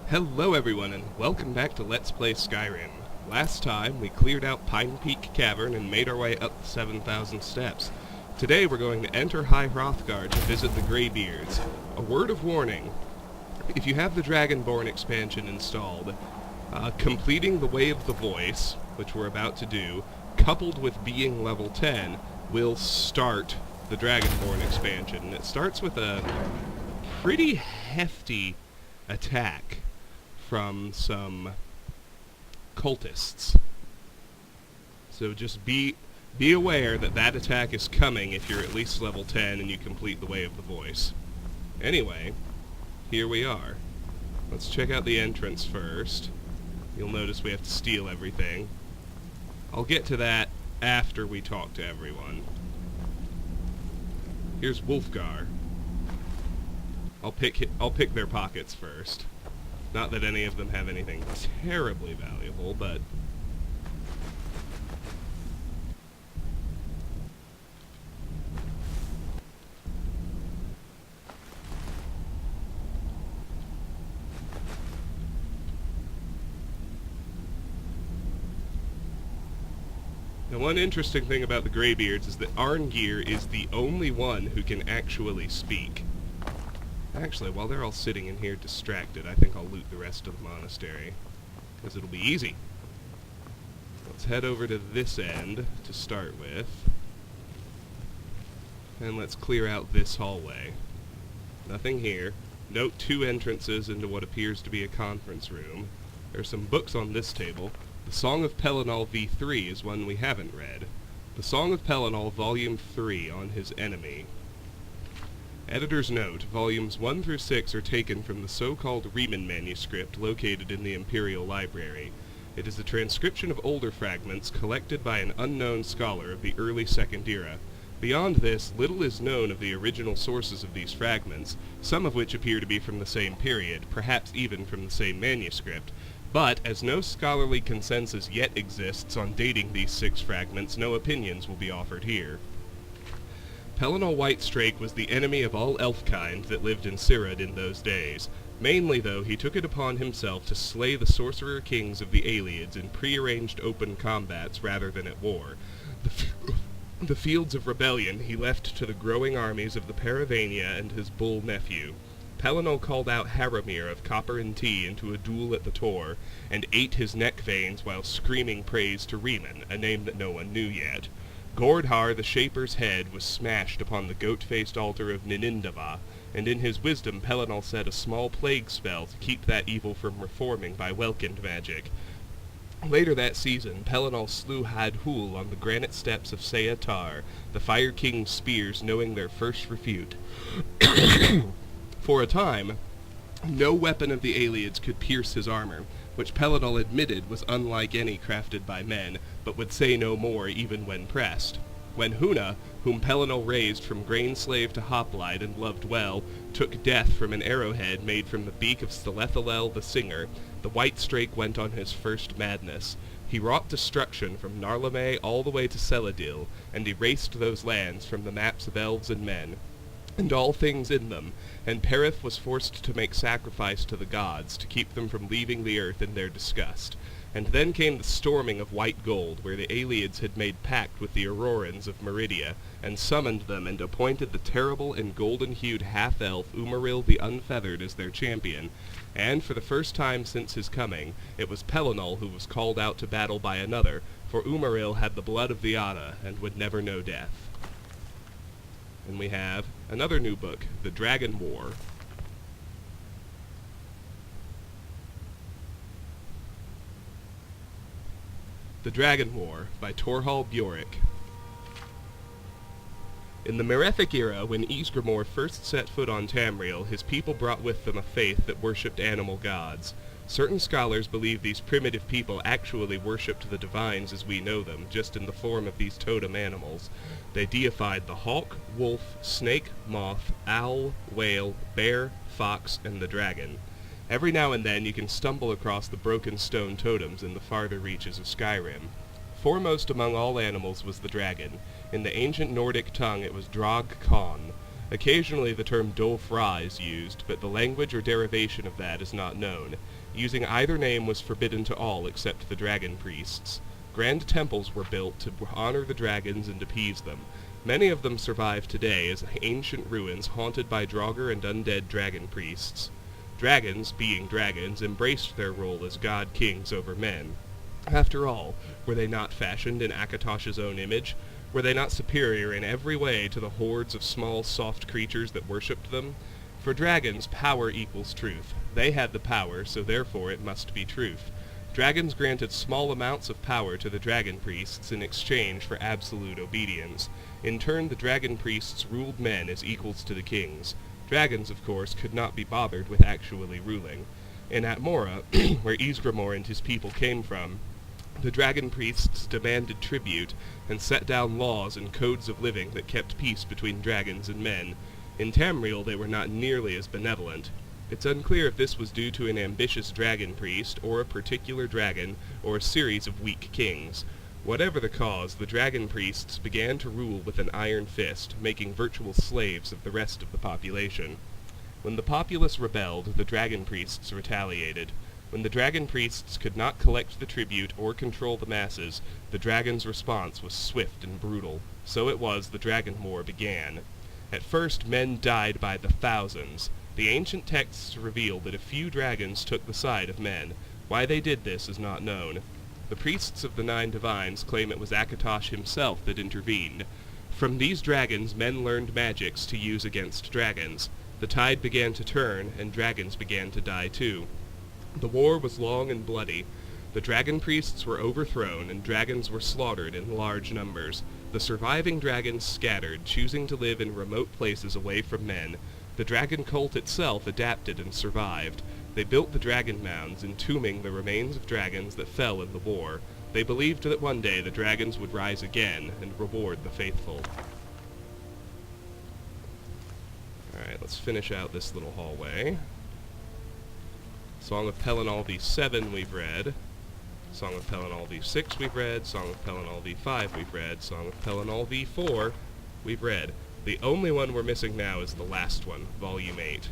Hello everyone, and welcome back to Let's Play Skyrim. Last time, we cleared out Pine Peak Cavern and made our way up the 7,000 steps. Today we're going to enter High Hrothgar to visit the Greybeards. A word of warning: if you have the Dragonborn expansion installed, completing the Way of the Voice, which we're about to do, coupled with being level 10, will start the Dragonborn expansion. It starts with a pretty hefty attack from some cultists. So just be aware that that attack is coming if you're at least level 10 and you complete the Way of the Voice. Anyway, here we are. Let's check out the entrance first. You'll notice we have to steal everything. I'll get to that after we talk to everyone. Here's Wulfgar. I'll pick their pockets first. Not that any of them have anything terribly valuable, but... Now, one interesting thing about the Greybeards is that Arngir is the only one who can actually speak. Actually, while they're all sitting in here distracted, I think I'll loot the rest of the monastery, because it'll be easy. Let's head over to this end to start with, and let's clear out this hallway. Nothing here. Note 2 entrances into what appears to be a conference room. There are some books on this table. The Song of Pelennor V3 is one we haven't read. The Song of Pelennor Volume 3 on his enemy. Editor's note: volumes 1 through 6 are taken from the so-called Riemann manuscript located in the Imperial Library. It is a transcription of older fragments collected by an unknown scholar of the early Second Era. Beyond this, little is known of the original sources of these fragments, some of which appear to be from the same period, perhaps even from the same manuscript. But, as no scholarly consensus yet exists on dating these 6 fragments, no opinions will be offered here. Pelennor Whitestrake was the enemy of all elfkind that lived in Cyrod in those days. Mainly, though, he took it upon himself to slay the sorcerer kings of the Ayleids in prearranged open combats rather than at war. The fields of rebellion he left to the growing armies of the Paravania and his bull nephew. Pelennor called out Haramir of Copper and Tea into a duel at the Tor, and ate his neck veins while screaming praise to Riemann, a name that no one knew yet. Gordhar the Shaper's head was smashed upon the goat-faced altar of Ninindava, and in his wisdom Pelennor set a small plague spell to keep that evil from reforming by Welkind magic. Later that season, Pelennor slew Hadhul on the granite steps of Seatar, the Fire King's spears knowing their first refute. For a time, no weapon of the Ayleids could pierce his armor, which Pelennor admitted was unlike any crafted by men, but would say no more even when pressed. When Huna, whom Pelennor raised from grain slave to hoplite and loved well, took death from an arrowhead made from the beak of Stelethilel the singer, the Whitestrake went on his first madness. He wrought destruction from Narlame all the way to Seladil, and erased those lands from the maps of elves and men, and all things in them, and Perith was forced to make sacrifice to the gods to keep them from leaving the earth in their disgust. And then came the storming of White Gold, where the Ayleids had made pact with the Aurorans of Meridia, and summoned them and appointed the terrible and golden-hued half-elf Umaril the Unfeathered as their champion. And for the first time since his coming, it was Pelennor who was called out to battle by another, for Umaril had the blood of the Ada, and would never know death. And we have another new book, The Dragon War. The Dragon War, by Torhall Bjork. In the Merethic era, when Ysgramor first set foot on Tamriel, his people brought with them a faith that worshipped animal gods. Certain scholars believe these primitive people actually worshipped the divines as we know them, just in the form of these totem animals. They deified the hawk, wolf, snake, moth, owl, whale, bear, fox, and the dragon. Every now and then you can stumble across the broken stone totems in the farther reaches of Skyrim. Foremost among all animals was the dragon. In the ancient Nordic tongue it was Drag Khan. Occasionally the term Dofra is used, but the language or derivation of that is not known. Using either name was forbidden to all except the dragon priests. Grand temples were built to honor the dragons and appease them. Many of them survive today as ancient ruins haunted by Draugr and undead dragon priests. Dragons, being dragons, embraced their role as god-kings over men. After all, were they not fashioned in Akatosh's own image? Were they not superior in every way to the hordes of small, soft creatures that worshipped them? For dragons, power equals truth. They had the power, so therefore it must be truth. Dragons granted small amounts of power to the dragon priests in exchange for absolute obedience. In turn, the dragon priests ruled men as equals to the kings. Dragons, of course, could not be bothered with actually ruling. In Atmora, where Ysgramor and his people came from, the dragon priests demanded tribute and set down laws and codes of living that kept peace between dragons and men. In Tamriel they were not nearly as benevolent. It's unclear if this was due to an ambitious dragon priest, or a particular dragon, or a series of weak kings. Whatever the cause, the dragon priests began to rule with an iron fist, making virtual slaves of the rest of the population. When the populace rebelled, the dragon priests retaliated. When the dragon priests could not collect the tribute or control the masses, the dragon's response was swift and brutal. So it was the dragon war began. At first, men died by the thousands. The ancient texts reveal that a few dragons took the side of men. Why they did this is not known. The priests of the Nine Divines claim it was Akatosh himself that intervened. From these dragons, men learned magics to use against dragons. The tide began to turn, and dragons began to die too. The war was long and bloody. The dragon priests were overthrown, and dragons were slaughtered in large numbers. The surviving dragons scattered, choosing to live in remote places away from men. The dragon cult itself adapted and survived. They built the dragon mounds, entombing the remains of dragons that fell in the war. They believed that one day the dragons would rise again and reward the faithful. Alright, let's finish out this little hallway. Song of Pelennor V7 we've read. Song of Pelennor V6 we've read. Song of Pelennor V5 we've read. Song of Pelennor V4 we've read. The only one we're missing now is the last one, Volume 8.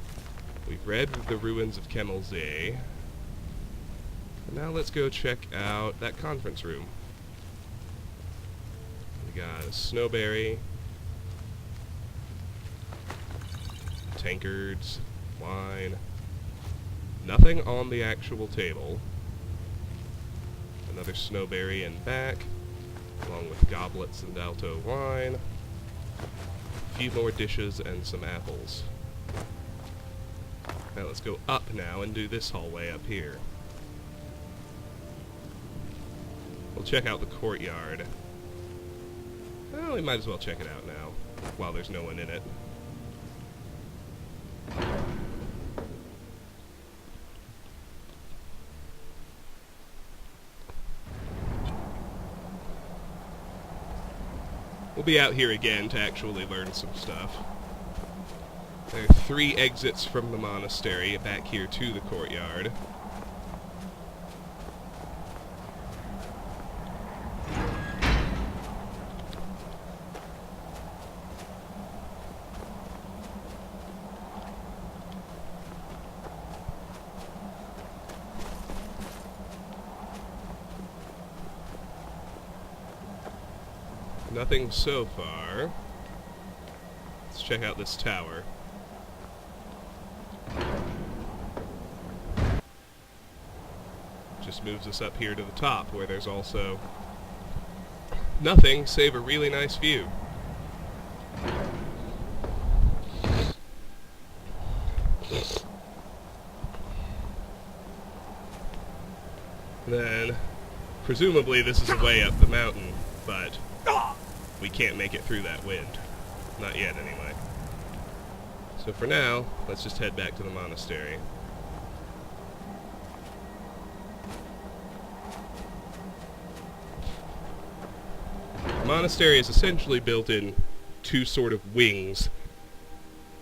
We've read the ruins of Kemelzee. Now let's go check out that conference room. We got a snowberry, tankards, wine. Nothing on the actual table. Another snowberry in back, along with goblets and alto wine. A few more dishes and some apples. Now let's go up now and do this hallway up here. We'll check out the courtyard. Well, we might as well check it out now, while there's no one in it. We'll be out here again to actually learn some stuff. There are 3 exits from the monastery back here to the courtyard. Nothing so far. Let's check out this tower. Just moves us up here to the top, where there's also nothing save a really nice view. Then, presumably this is a way up the mountain, but we can't make it through that wind. Not yet, anyway. So for now, let's just head back to the monastery. The monastery is essentially built in 2 sort of wings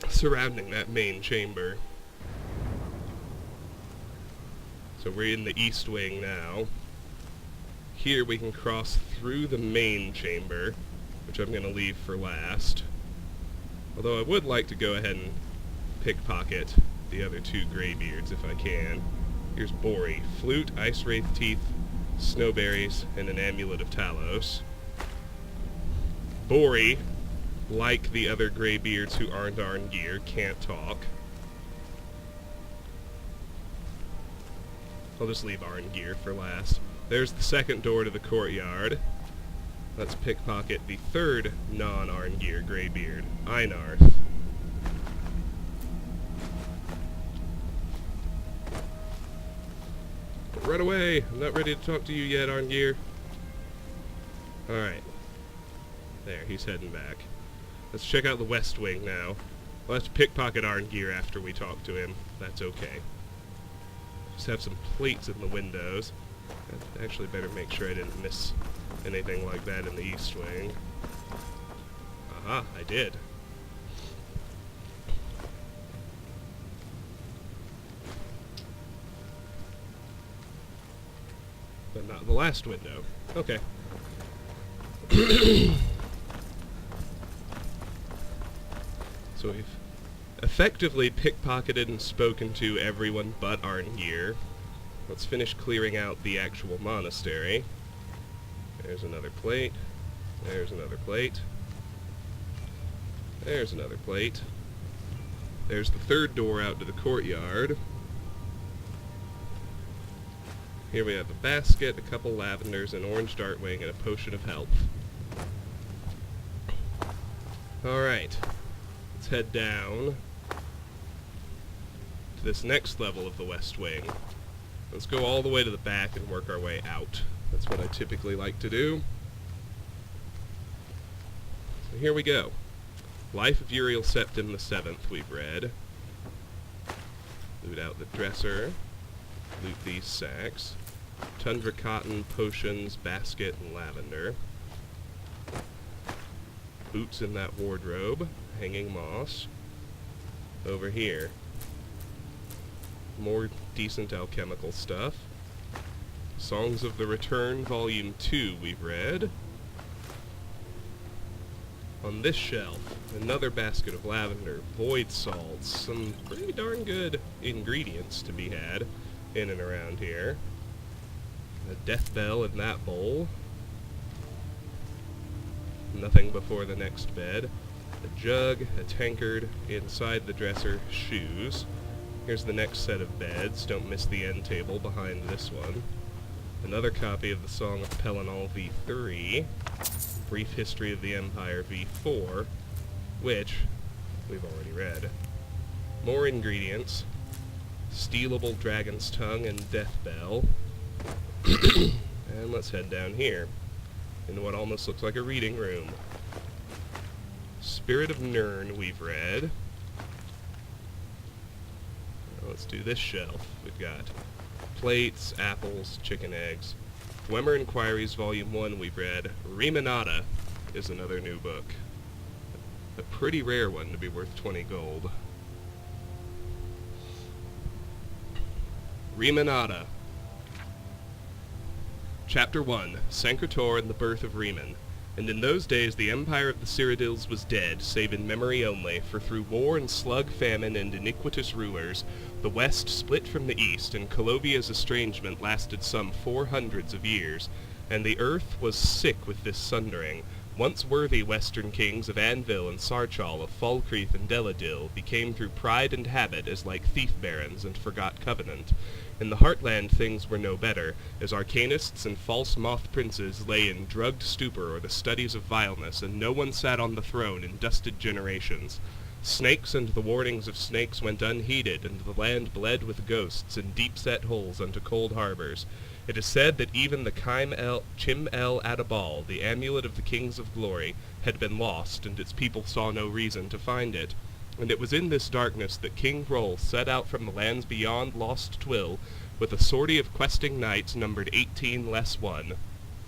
surrounding that main chamber. So we're in the east wing now. Here we can cross through the main chamber, which I'm going to leave for last. Although I would like to go ahead and pickpocket the other two Greybeards if I can. Here's Bori. Flute, Ice Wraith Teeth, Snowberries, and an Amulet of Talos. Bori, like the other Greybeards who aren't Arngeir, can't talk. I'll just leave Arngeir for last. There's the second door to the courtyard. Let's pickpocket the third non-Arngeir Greybeard, Einarth. Run away! I'm not ready to talk to you yet, Arngeir. Alright. There, he's heading back. Let's check out the West Wing now. We'll have to pickpocket Arngeir after we talk to him. That's okay. Just have some plates in the windows. I actually better make sure I didn't miss anything like that in the East Wing. Aha, I did. But not the last window. Okay. So we've effectively pickpocketed and spoken to everyone but Arngeir. Let's finish clearing out the actual monastery. There's another plate. There's another plate. There's another plate. There's the third door out to the courtyard. Here we have a basket, a couple lavenders, an orange dartwing, and a potion of health. Alright. Let's head down to this next level of the West Wing. Let's go all the way to the back and work our way out. That's what I typically like to do. So here we go. Life of Uriel Septim VII we've read. Loot out the dresser. Loot these sacks. Tundra cotton, potions, basket, and lavender. Boots in that wardrobe. Hanging moss. Over here. More decent alchemical stuff. Songs of the Return, Volume 2 we've read. On this shelf, another basket of lavender, void salts, some pretty darn good ingredients to be had in and around here. A death bell in that bowl. Nothing before the next bed. A jug, a tankard, inside the dresser, shoes. Here's the next set of beds. Don't miss the end table behind this one. Another copy of the Song of Pelennor V3. Brief History of the Empire V4, which we've already read. More ingredients. Stealable Dragon's Tongue and Death Bell. And let's head down here, into what almost looks like a reading room. Spirit of Nirn we've read. Now let's do this shelf. We've got plates, apples, chicken eggs. Dwemer Inquiries Volume 1 we've read. Remanata is another new book. A pretty rare one to be worth 20 gold. Remanata. Chapter 1, Sankritor and the Birth of Reman. And in those days the empire of the Cyrodiils was dead, save in memory only, for through war and slug famine and iniquitous rulers, the west split from the east, and Colovia's estrangement lasted some 400 of years, and the earth was sick with this sundering. Once worthy western kings of Anvil and Sarchal, of Falkreath and Deladil, became through pride and habit as like thief barons, and forgot covenant. In the heartland things were no better, as arcanists and false moth princes lay in drugged stupor or the studies of vileness, and no one sat on the throne in dusted generations. Snakes and the warnings of snakes went unheeded, and the land bled with ghosts and deep-set holes unto cold harbors. It is said that even the Chim El Adabal, the amulet of the kings of glory, had been lost, and its people saw no reason to find it. And it was in this darkness that King Hrol set out from the lands beyond Lost Twill, with a sortie of questing knights numbered 18 less 1,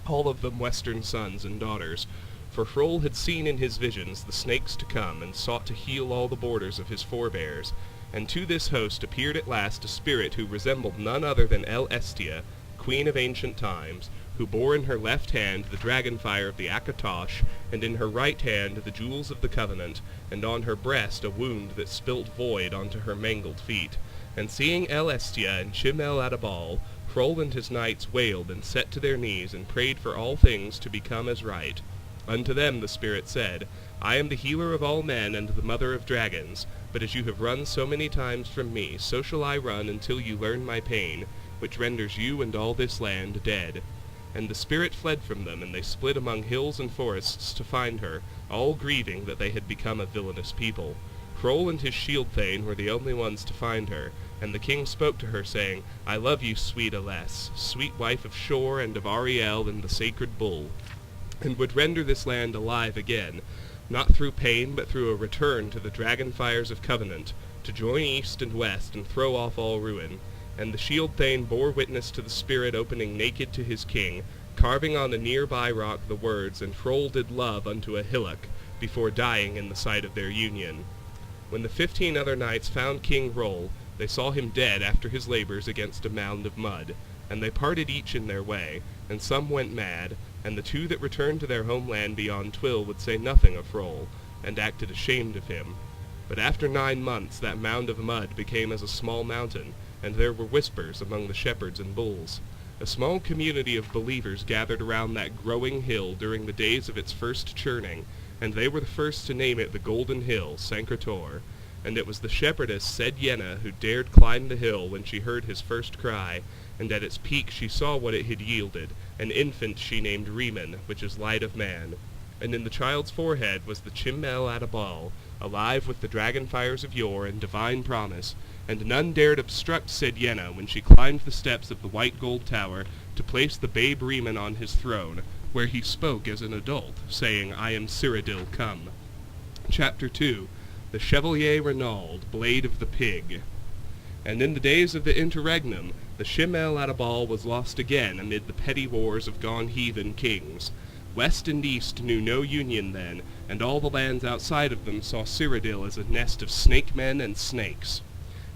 all of them western sons and daughters. For Hrol had seen in his visions the snakes to come, and sought to heal all the borders of his forebears. And to this host appeared at last a spirit who resembled none other than El Estia, queen of ancient times, who bore in her left hand the dragonfire of the Akatosh, and in her right hand the jewels of the covenant, and on her breast a wound that spilt void onto her mangled feet. And seeing Elestia and Chim-el-Adabal, Hrol and his knights wailed and set to their knees and prayed for all things to become as right. Unto them the spirit said, I am the healer of all men and the mother of dragons, but as you have run so many times from me, so shall I run until you learn my pain, which renders you and all this land dead. And the spirit fled from them, and they split among hills and forests to find her, all grieving that they had become a villainous people. Hrol and his shield thane were the only ones to find her, and the king spoke to her, saying, I love you, sweet Ales, sweet wife of Shor and of Ariel and the sacred bull, and would render this land alive again, not through pain, but through a return to the dragon fires of covenant, to join east and west and throw off all ruin. And the shield thane bore witness to the spirit opening naked to his king, carving on a nearby rock the words, and Hrol did love unto a hillock, before dying in the sight of their union. When the 15 other knights found King Hrol, they saw him dead after his labors against a mound of mud, and they parted each in their way, and some went mad, and the 2 that returned to their homeland beyond Twill would say nothing of Hrol, and acted ashamed of him. But after 9 months that mound of mud became as a small mountain, and there were whispers among the shepherds and bulls. A small community of believers gathered around that growing hill during the days of its first churning, and they were the first to name it the Golden Hill, Sancretor. And it was the shepherdess Sedyenna who dared climb the hill when she heard his first cry, and at its peak she saw what it had yielded, an infant she named Reman, which is light of man. And in the child's forehead was the Chim-el-Adabal, alive with the dragon fires of yore and divine promise, and none dared obstruct Sedyenna when she climbed the steps of the white gold tower to place the babe Reman on his throne, where he spoke as an adult, saying, I am Cyrodiil come. Chapter 2. The Chevalier Renauld, Blade of the Pig. And in the days of the interregnum, the Chim-el-Adabal was lost again amid the petty wars of gone heathen kings. West and east knew no union then, and all the lands outside of them saw Cyrodiil as a nest of snake-men and snakes.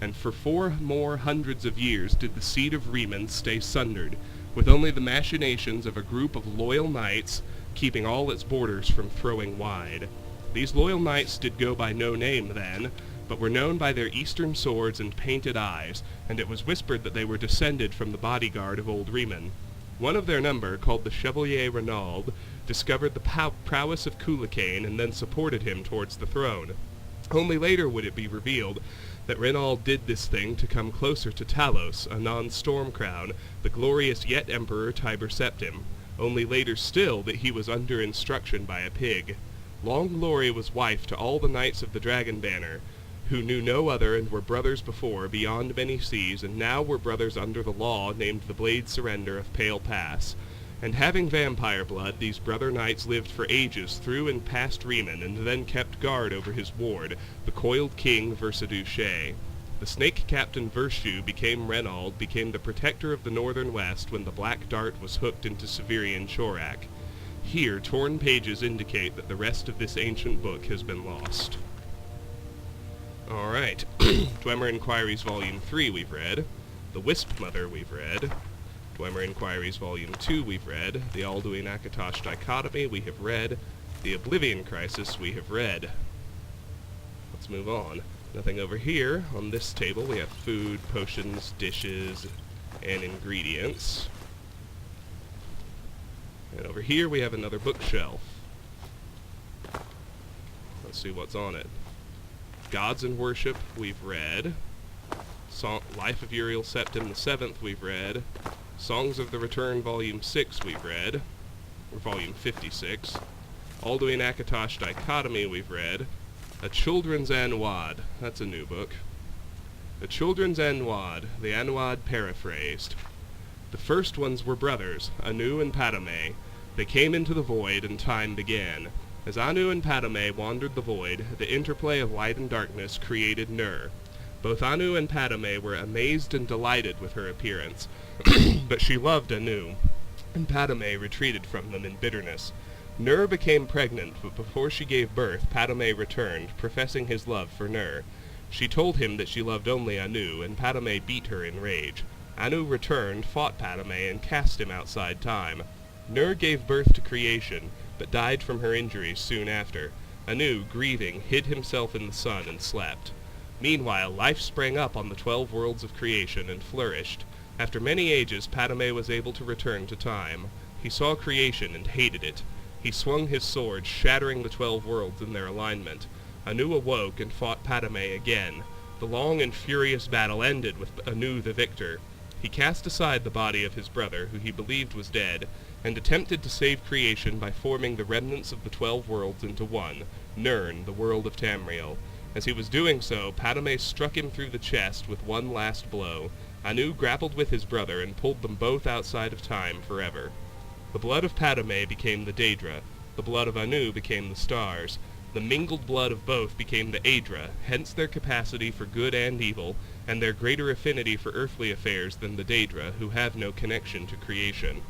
And for 4 more hundreds of years did the seed of Reman stay sundered, with only the machinations of a group of loyal knights keeping all its borders from throwing wide. These loyal knights did go by no name then, but were known by their eastern swords and painted eyes, and it was whispered that they were descended from the bodyguard of old Reman. One of their number, called the Chevalier Renauld, discovered the prowess of Cuchulacain and then supported him towards the throne. Only later would it be revealed that Renauld did this thing to come closer to Talos, anon Stormcrown, the glorious yet Emperor Tiber Septim. Only later still that he was under instruction by a pig. Long Glory was wife to all the knights of the Dragon Banner, who knew no other and were brothers before beyond many seas, and now were brothers under the law, named the Blade Surrender of Pale Pass. And having vampire blood, these brother knights lived for ages through and past Reman, and then kept guard over his ward, the coiled king Versaduche. The snake captain Vershu became the protector of the northern west when the black dart was hooked into Severian Chorak. Here, torn pages indicate that the rest of this ancient book has been lost. Alright, Dwemer Inquiries Volume 3 we've read, The Wisp Mother we've read, Dwemer Inquiries Volume 2 we've read, The Alduin Akatosh Dichotomy we have read, The Oblivion Crisis we have read. Let's move on. Nothing over here. On this table we have food, potions, dishes, and ingredients. And over here we have another bookshelf. Let's see what's on it. Gods and Worship we've read. Life of Uriel Septim VII we've read. Songs of the Return Volume 6 we've read, or Volume 56. Alduin Akatosh Dichotomy we've read. A Children's Anwad, that's a new book. A Children's Anwad, the Anwad paraphrased. The first ones were brothers, Anu and Padme. They came into the void, and time began. As Anu and Padme wandered the void, the interplay of light and darkness created Nur. Both Anu and Padme were amazed and delighted with her appearance, but she loved Anu, and Padme retreated from them in bitterness. Nur became pregnant, but before she gave birth, Padme returned, professing his love for Nur. She told him that she loved only Anu, and Padme beat her in rage. Anu returned, fought Padme, and cast him outside time. Nur gave birth to creation, but died from her injuries soon after. Anu, grieving, hid himself in the sun and slept. Meanwhile, life sprang up on the 12 worlds of creation and flourished. After many ages, Padme was able to return to time. He saw creation and hated it. He swung his sword, shattering the 12 worlds in their alignment. Anu awoke and fought Padme again. The long and furious battle ended with Anu the victor. He cast aside the body of his brother, who he believed was dead, and attempted to save creation by forming the remnants of the 12 worlds into one, Nirn, the world of Tamriel. As he was doing so, Padme struck him through the chest with one last blow. Anu grappled with his brother and pulled them both outside of time forever. The blood of Padme became the Daedra. The blood of Anu became the stars. The mingled blood of both became the Aedra, hence their capacity for good and evil, and their greater affinity for earthly affairs than the Daedra, who have no connection to creation.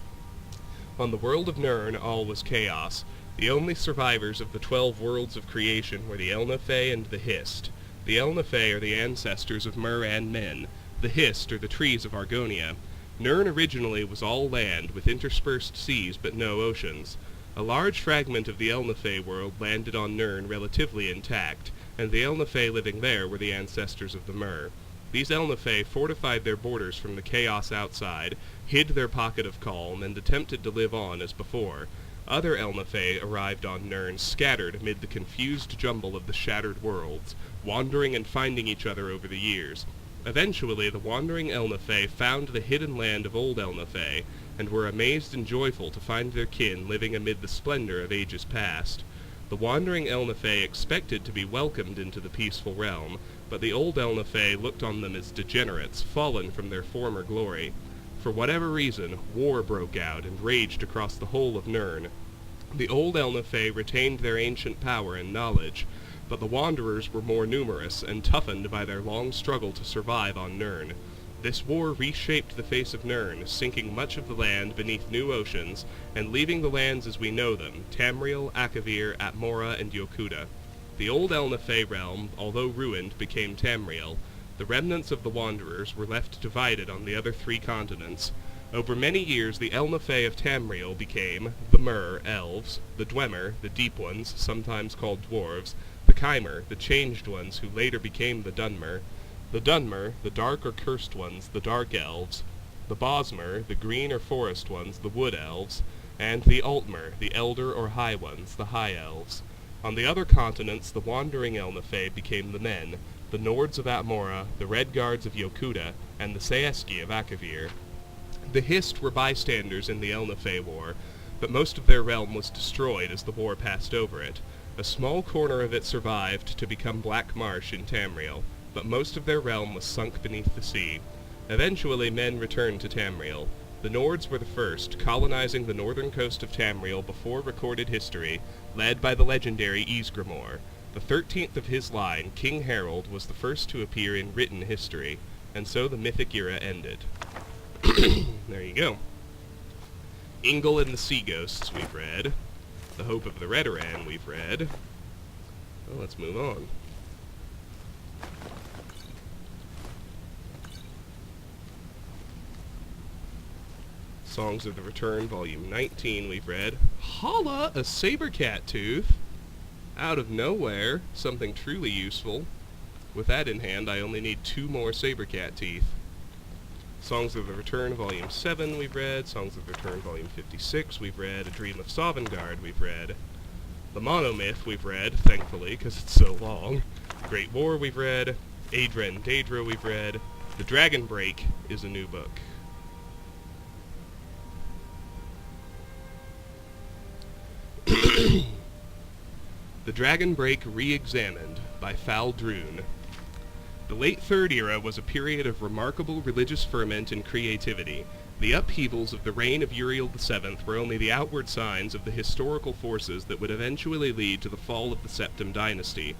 On the world of Nirn, all was chaos. The only survivors of the 12 worlds of creation were the Elnathae and the Hist. The Elnathae are the ancestors of Mer and men. The Hist are the trees of Argonia. Nirn originally was all land, with interspersed seas but no oceans. A large fragment of the Elnathae world landed on Nirn relatively intact, and the Elnathae living there were the ancestors of the Mer. These Elnathae fortified their borders from the chaos outside, hid their pocket of calm, and attempted to live on as before. Other Elnathae arrived on Nirn, scattered amid the confused jumble of the shattered worlds, wandering and finding each other over the years. Eventually, the wandering Elnathae found the hidden land of old Elnathae, and were amazed and joyful to find their kin living amid the splendor of ages past. The wandering Elnathae expected to be welcomed into the peaceful realm, but the old Elnathae looked on them as degenerates, fallen from their former glory. For whatever reason, war broke out and raged across the whole of Nirn. The old Elnathae retained their ancient power and knowledge, but the Wanderers were more numerous and toughened by their long struggle to survive on Nirn. This war reshaped the face of Nirn, sinking much of the land beneath new oceans, and leaving the lands as we know them, Tamriel, Akavir, Atmora, and Yokuda. The old Elnathae realm, although ruined, became Tamriel. The remnants of the Wanderers were left divided on the other 3 continents. Over many years, the Elnathae of Tamriel became the Mer, elves, the Dwemer, the deep ones, sometimes called dwarves, the Chimer, the changed ones, who later became the Dunmer, the Dunmer, the dark or cursed ones, the dark elves, the Bosmer, the green or forest ones, the wood elves, and the Altmer, the elder or high ones, the high elves. On the other continents, the wandering Elnathae became the men, the Nords of Atmora, the Red Guards of Yokuda, and the Saeski of Akavir. The Hist were bystanders in the Elnathae war, but most of their realm was destroyed as the war passed over it. A small corner of it survived to become Black Marsh in Tamriel, but most of their realm was sunk beneath the sea. Eventually men returned to Tamriel. The Nords were the first, colonizing the northern coast of Tamriel before recorded history, led by the legendary Ysgramor. The 13th of his line, King Harold, was the first to appear in written history, and so the mythic era ended. There you go. Ingle and the Sea Ghosts we've read. The Hope of the Redoran we've read. Well, let's move on. Songs of the Return, Volume 19 we've read. Holla, a saber-cat tooth! Out of nowhere, something truly useful. With that in hand, I only need 2 more saber-cat teeth. Songs of the Return, Volume 7 we've read. Songs of the Return, Volume 56 we've read. A Dream of Sovngarde we've read. The Monomyth we've read, thankfully, because it's so long. Great War we've read. Aedra and Daedra we've read. The Dragon Break is a new book. The Dragon Break Re-Examined by Faldrune. The late Third Era was a period of remarkable religious ferment and creativity. The upheavals of the reign of Uriel VII were only the outward signs of the historical forces that would eventually lead to the fall of the Septim dynasty.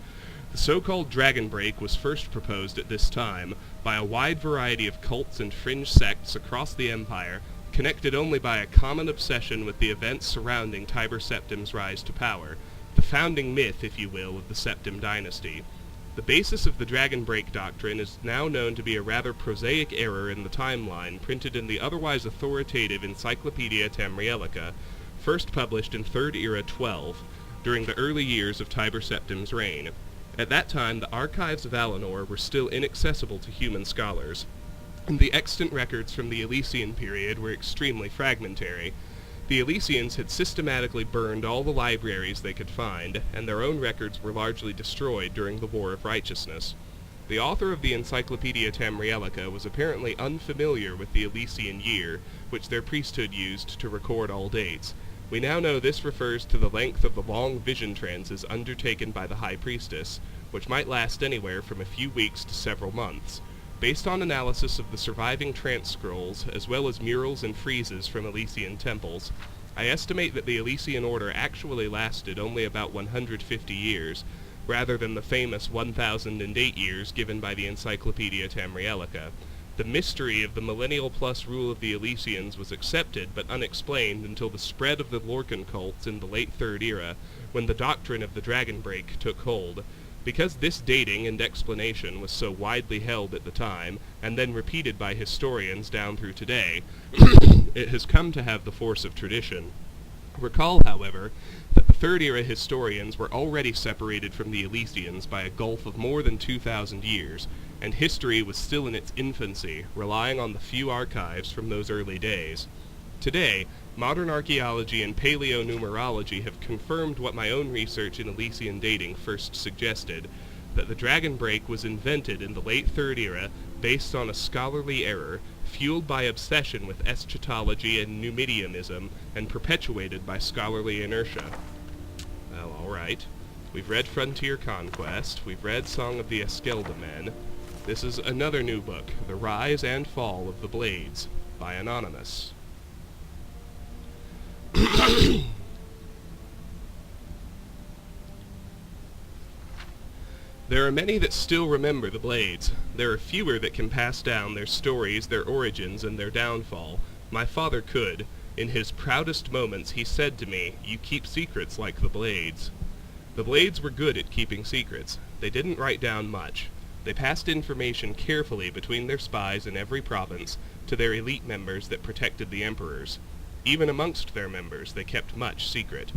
The so-called Dragon Break was first proposed at this time by a wide variety of cults and fringe sects across the empire, connected only by a common obsession with the events surrounding Tiber Septim's rise to power, the founding myth, if you will, of the Septim dynasty. The basis of the Dragon Break doctrine is now known to be a rather prosaic error in the timeline printed in the otherwise authoritative Encyclopedia Tamrielica, first published in 3rd Era 12, during the early years of Tiber Septim's reign. At that time, the archives of Alinor were still inaccessible to human scholars, and the extant records from the Elysian period were extremely fragmentary. The Elysians had systematically burned all the libraries they could find, and their own records were largely destroyed during the War of Righteousness. The author of the Encyclopedia Tamrielica was apparently unfamiliar with the Elysian year, which their priesthood used to record all dates. We now know this refers to the length of the long vision trances undertaken by the High Priestess, which might last anywhere from a few weeks to several months. Based on analysis of the surviving trance scrolls, as well as murals and friezes from Elysian temples, I estimate that the Elysian Order actually lasted only about 150 years, rather than the famous 1008 years given by the Encyclopedia Tamrielica. The mystery of the millennial plus rule of the Elysians was accepted but unexplained until the spread of the Lorcan cults in the late 3rd Era, when the doctrine of the Dragon Break took hold. Because this dating and explanation was so widely held at the time, and then repeated by historians down through today, it has come to have the force of tradition. Recall, however, that the 3rd Era historians were already separated from the Elysians by a gulf of more than 2,000 years, and history was still in its infancy, relying on the few archives from those early days. Today, modern archaeology and paleonumerology have confirmed what my own research in Elysian dating first suggested, that the Dragon Break was invented in the late 3rd Era based on a scholarly error, fueled by obsession with eschatology and Numidianism, and perpetuated by scholarly inertia. Well, alright. We've read Frontier Conquest, we've read Song of the Eskelda Men. This is another new book, The Rise and Fall of the Blades, by Anonymous. There are many that still remember the Blades. There are fewer that can pass down their stories, their origins, and their downfall. My father could. In his proudest moments he said to me, "You keep secrets like the Blades." The Blades were good at keeping secrets. They didn't write down much. They passed information carefully between their spies in every province to their elite members that protected the emperors. Even amongst their members, they kept much secret.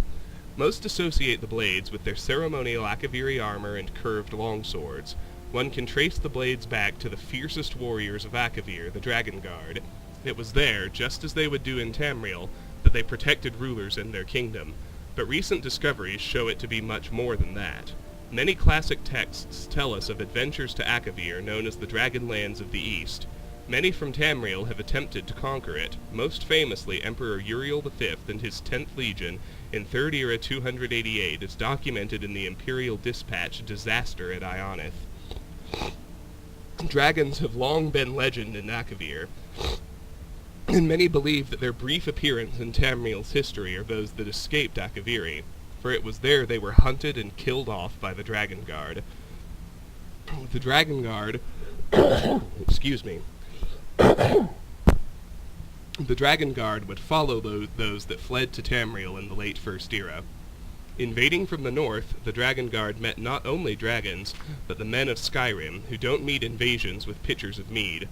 Most associate the Blades with their ceremonial Akaviri armor and curved longswords. One can trace the Blades back to the fiercest warriors of Akavir, the Dragon Guard. It was there, just as they would do in Tamriel, that they protected rulers in their kingdom. But recent discoveries show it to be much more than that. Many classic texts tell us of adventures to Akavir known as the Dragonlands of the East. Many from Tamriel have attempted to conquer it, most famously Emperor Uriel V and his 10th Legion in 3rd Era 288 is documented in the Imperial Dispatch Disaster at Ionith. Dragons have long been legend in Akavir, and many believe that their brief appearance in Tamriel's history are those that escaped Akaviri, for it was there they were hunted and killed off by the Dragon Guard. The Dragon Guard excuse me. The Dragon Guard would follow those that fled to Tamriel in the late 1st Era. Invading from the north, the Dragon Guard met not only dragons, but the men of Skyrim, who don't meet invasions with pitchers of mead.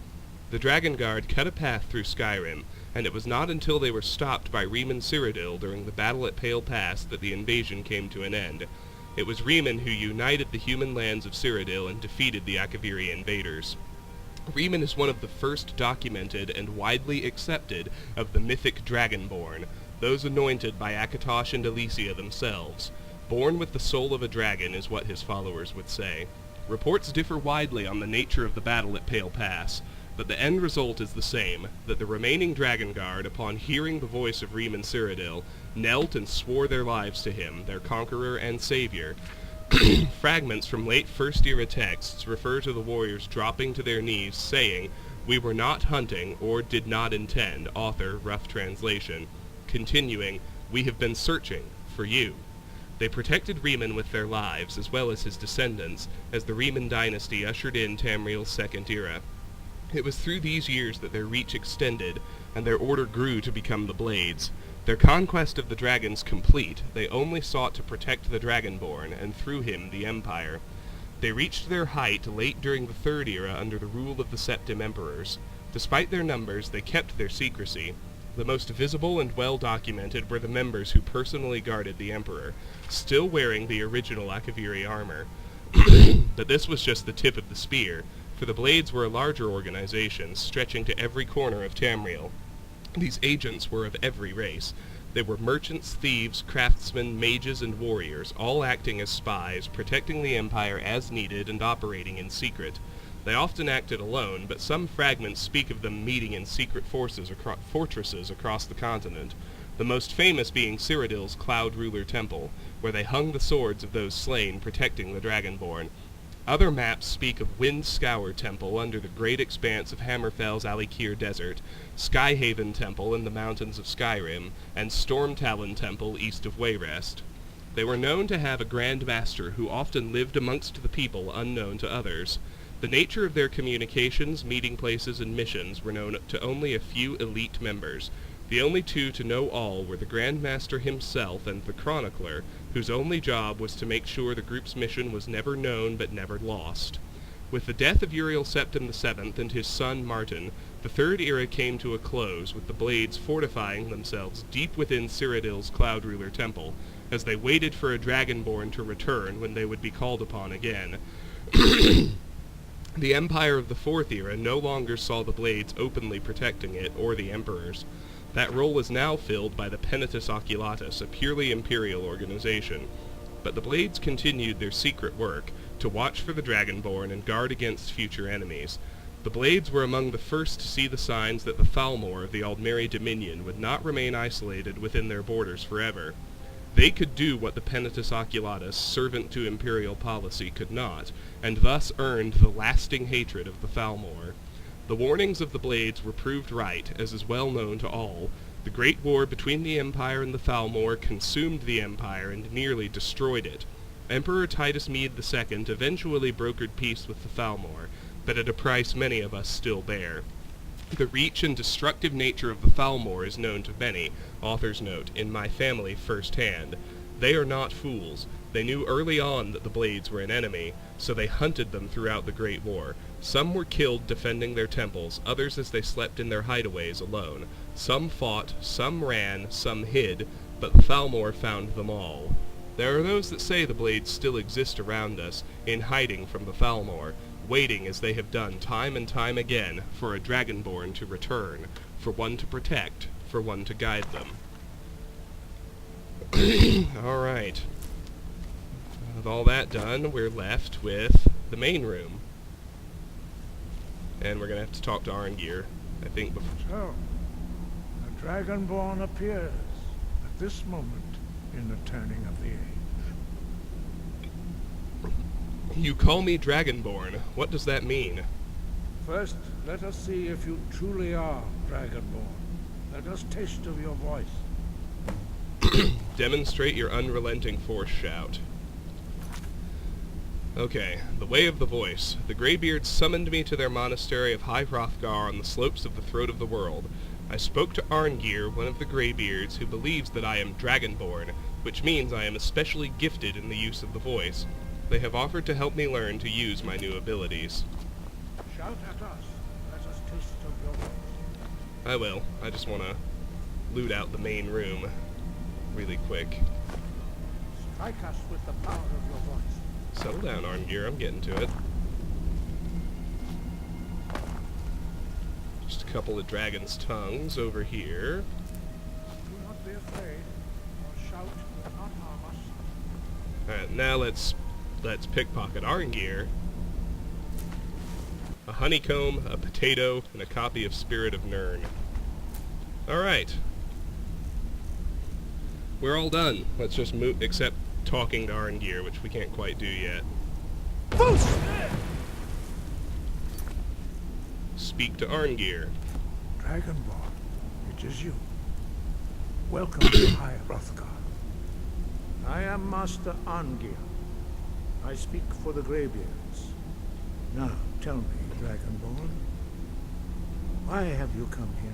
The Dragon Guard cut a path through Skyrim, and it was not until they were stopped by Riemann Cyrodiil during the battle at Pale Pass that the invasion came to an end. It was Riemann who united the human lands of Cyrodiil and defeated the Akaviri invaders. Riemann is one of the first documented and widely accepted of the mythic Dragonborn, those anointed by Akatosh and Elysia themselves. Born with the soul of a dragon is what his followers would say. Reports differ widely on the nature of the battle at Pale Pass, but the end result is the same, that the remaining Dragon Guard, upon hearing the voice of Riemann Cyrodiil, knelt and swore their lives to him, their conqueror and savior. Fragments from late First Era texts refer to the warriors dropping to their knees, saying, "We were not hunting, or did not intend," author, rough translation. Continuing, "We have been searching for you." They protected Riemann with their lives, as well as his descendants, as the Riemann dynasty ushered in Tamriel's Second Era. It was through these years that their reach extended, and their order grew to become the Blades. Their conquest of the dragons complete, they only sought to protect the Dragonborn, and through him the Empire. They reached their height late during the Third Era under the rule of the Septim Emperors. Despite their numbers, they kept their secrecy. The most visible and well-documented were the members who personally guarded the Emperor, still wearing the original Akaviri armor. But this was just the tip of the spear, for the Blades were a larger organization, stretching to every corner of Tamriel. These agents were of every race. They were merchants, thieves, craftsmen, mages, and warriors, all acting as spies, protecting the Empire as needed and operating in secret. They often acted alone, but some fragments speak of them meeting in secret fortresses across the continent, the most famous being Cyrodiil's Cloud Ruler Temple, where they hung the swords of those slain protecting the Dragonborn. Other maps speak of Wind Scour Temple under the great expanse of Hammerfell's Alikir Desert, Skyhaven Temple in the mountains of Skyrim, and Stormtalon Temple east of Wayrest. They were known to have a Grand Master who often lived amongst the people unknown to others. The nature of their communications, meeting places, and missions were known to only a few elite members. The only two to know all were the Grand Master himself and the Chronicler, whose only job was to make sure the group's mission was never known but never lost. With the death of Uriel Septim VII and his son Martin, the Third Era came to a close, with the Blades fortifying themselves deep within Cyrodiil's Cloud Ruler Temple, as they waited for a Dragonborn to return when they would be called upon again. The Empire of the Fourth Era no longer saw the Blades openly protecting it or the Emperors. That role was now filled by the Penitus Oculatus, a purely imperial organization. But the Blades continued their secret work, to watch for the Dragonborn and guard against future enemies. The Blades were among the first to see the signs that the Thalmor of the Aldmeri Dominion would not remain isolated within their borders forever. They could do what the Penitus Oculatus, servant to imperial policy, could not, and thus earned the lasting hatred of the Thalmor. The warnings of the Blades were proved right, as is well known to all. The great war between the Empire and the Thalmor consumed the Empire and nearly destroyed it. Emperor Titus Mede II eventually brokered peace with the Thalmor, but at a price many of us still bear. The reach and destructive nature of the Thalmor is known to many, authors note, in my family firsthand. They are not fools. They knew early on that the Blades were an enemy, so they hunted them throughout the Great War. Some were killed defending their temples, others as they slept in their hideaways alone. Some fought, some ran, some hid, but the Thalmor found them all. There are those that say the Blades still exist around us, in hiding from the Thalmor, waiting as they have done time and time again for a Dragonborn to return, for one to protect, for one to guide them. Alright. With all that done, we're left with the main room. And we're going to have to talk to Arngir, I think, before... So, a Dragonborn appears at this moment in the turning of the age. You call me Dragonborn. What does that mean? First, let us see if you truly are Dragonborn. Let us taste of your voice. Demonstrate your unrelenting force shout. Okay, the way of the voice. The Greybeards summoned me to their monastery of High Hrothgar on the slopes of the Throat of the World. I spoke to Arngir, one of the Greybeards, who believes that I am Dragonborn, which means I am especially gifted in the use of the voice. They have offered to help me learn to use my new abilities. Shout at us. Let us taste of your voice. I will. I just want to loot out the main room really quick. Strike us with the power of your voice. Settle down, Arngir. I'm getting to it. Just a couple of dragon's tongues over here. Do not be afraid. Your shout will not harm us. Alright, now let's pickpocket Arngir. A honeycomb, a potato, and a copy of Spirit of Nirn. Alright. We're all done. Let's just move, except talking to Arngir, which we can't quite do yet. Speak to Arngir. Dragonborn, it is you. Welcome to High Hrothgar. I am Master Arngir. I speak for the Greybeards. Now, tell me, Dragonborn, why have you come here?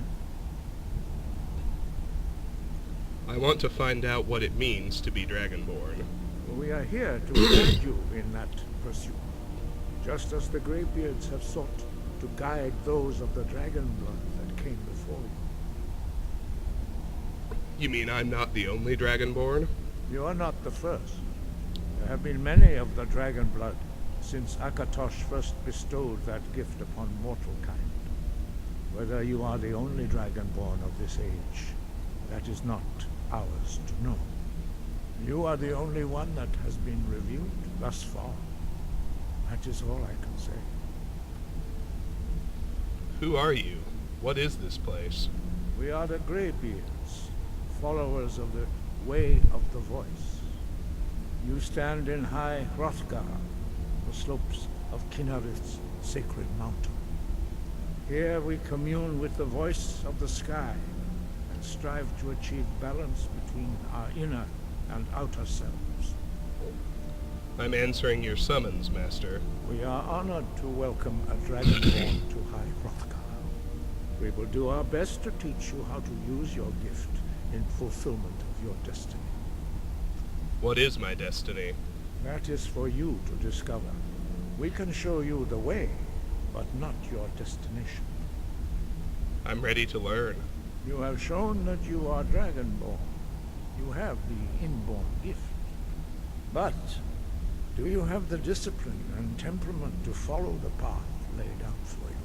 I want to find out what it means to be Dragonborn. We are here to guide you in that pursuit. just as the Greybeards have sought to guide those of the dragon blood that came before you. You mean I'm not the only Dragonborn? You are not the first. There have been many of the dragon blood since Akatosh first bestowed that gift upon mortal kind. Whether you are the only dragonborn of this age, that is not ours to know. You are the only one that has been revealed thus far. That is all I can say. Who are you? What is this place? We are the Greybeards, followers of the Way of the Voice. You stand in High Hrothgar, the slopes of Kinarith's sacred mountain. Here we commune with the voice of the sky and strive to achieve balance between our inner and outer selves. I'm answering your summons, Master. We are honored to welcome a dragonborn to High Hrothgar. We will do our best to teach you how to use your gift in fulfillment of your destiny. What is my destiny? That is for you to discover. We can show you the way, but not your destination. I'm ready to learn. You have shown that you are dragonborn. You have the inborn gift. But do you have the discipline and temperament to follow the path laid out for you?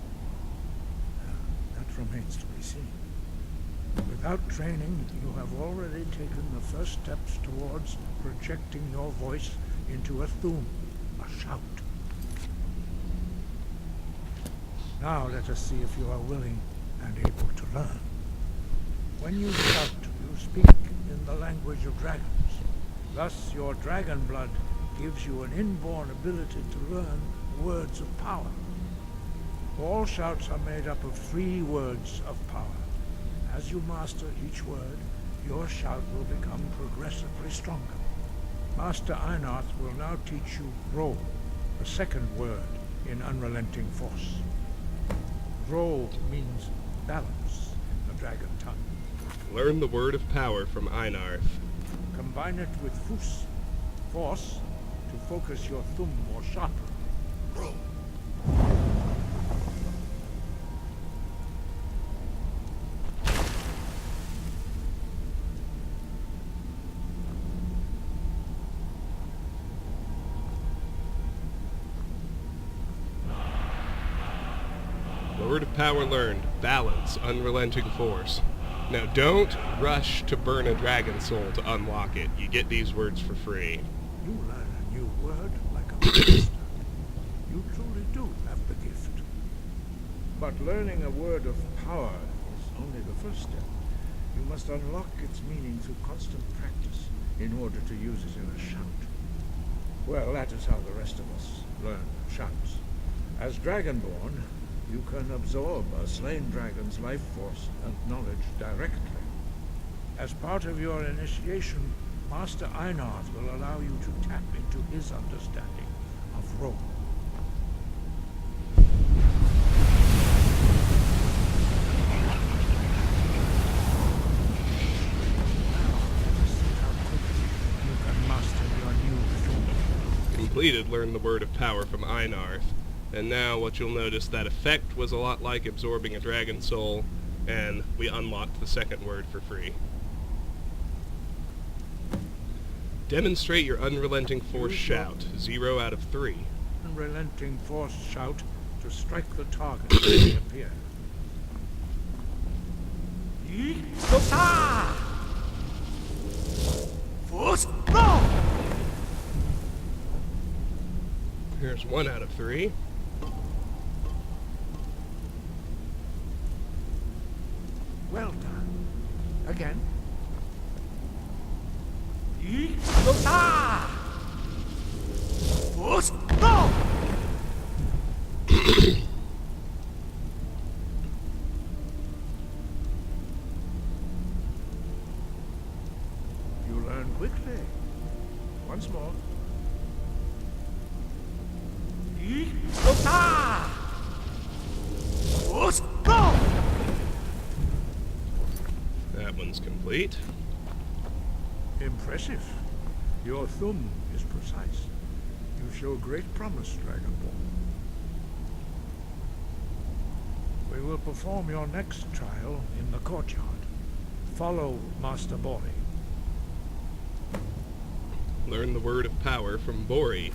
That remains to be seen. Without training, you have already taken the first steps towards projecting your voice into a thum, a shout. Now let us see if you are willing and able to learn. When you shout, you speak in the language of dragons. Thus, your dragon blood gives you an inborn ability to learn words of power. All shouts are made up of 3 words of power. As you master each word, your shout will become progressively stronger. Master Einarth will now teach you Ro, the second word in Unrelenting Force. Ro means balance in the dragon tongue. Learn the word of power from Einarth. Combine it with Fus, force, to focus your thumb more sharply. Ro. Word of power learned. Balance, unrelenting force. Now don't rush to burn a dragon soul to unlock it. You get these words for free. You learn a new word like a master. You truly do have the gift. But learning a word of power is only the first step. You must unlock its meaning through constant practice in order to use it in a shout. Well, that is how the rest of us learn shouts. As Dragonborn, you can absorb a slain dragon's life force and knowledge directly. As part of your initiation, Master Einarth will allow you to tap into his understanding of Rome. You can master your new thing. Completed learn the word of power from Einarth. And now what you'll notice, that effect was a lot like absorbing a dragon soul, and we unlocked the second word for free. Demonstrate your unrelenting force shout. 0 out of 3. Unrelenting force shout to strike the target when they appear. Force no! Here's 1 out of 3. Well done. Again. Force no! You learn quickly. Once more. Force no! That one's complete. Impressive. Your thumb is precise. You show great promise, Dragonborn. We will perform your next trial in the courtyard. Follow Master Bori. Learn the word of power from Bori.